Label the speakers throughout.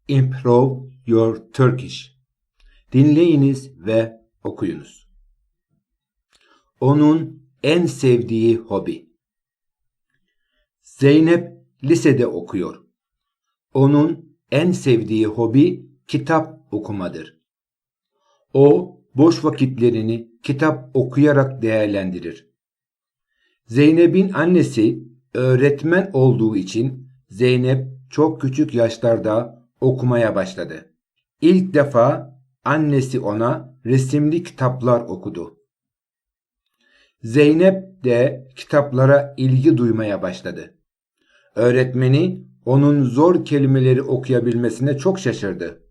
Speaker 1: Improve your Turkish. Dinleyiniz ve okuyunuz. Onun en sevdiği hobi. Zeynep lisede okuyor. Onun en sevdiği hobi kitap okumadır. O boş vakitlerini kitap okuyarak değerlendirir. Zeynep'in annesi öğretmen olduğu için Zeynep çok küçük yaşlarda okumaya başladı. İlk defa annesi ona resimli kitaplar okudu. Zeynep de kitaplara ilgi duymaya başladı. Öğretmeni onun zor kelimeleri okuyabilmesine çok şaşırdı.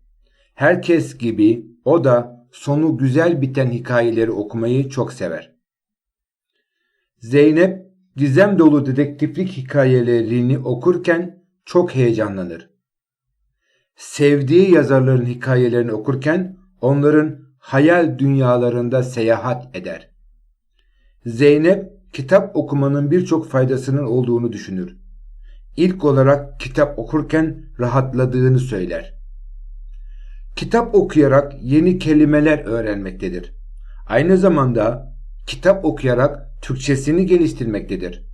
Speaker 1: Herkes gibi o da sonu güzel biten hikayeleri okumayı çok sever. Zeynep gizem dolu dedektiflik hikayelerini okurken çok heyecanlanır. Sevdiği yazarların hikayelerini okurken onların hayal dünyalarında seyahat eder. Zeynep kitap okumanın birçok faydasının olduğunu düşünür. İlk olarak kitap okurken rahatladığını söyler. Kitap okuyarak yeni kelimeler öğrenmektedir. Aynı zamanda kitap okuyarak Türkçesini geliştirmektedir.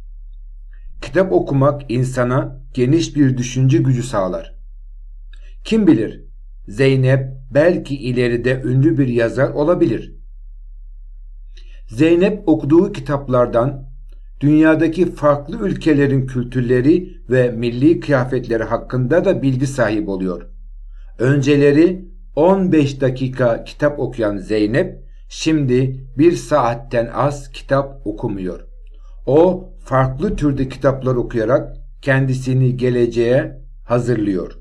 Speaker 1: Kitap okumak insana geniş bir düşünce gücü sağlar. Kim bilir, Zeynep belki ileride ünlü bir yazar olabilir. Zeynep okuduğu kitaplardan dünyadaki farklı ülkelerin kültürleri ve milli kıyafetleri hakkında da bilgi sahibi oluyor. Önceleri 15 dakika kitap okuyan Zeynep şimdi 1 saatten az kitap okumuyor. O farklı türde kitaplar okuyarak kendisini geleceğe hazırlıyor.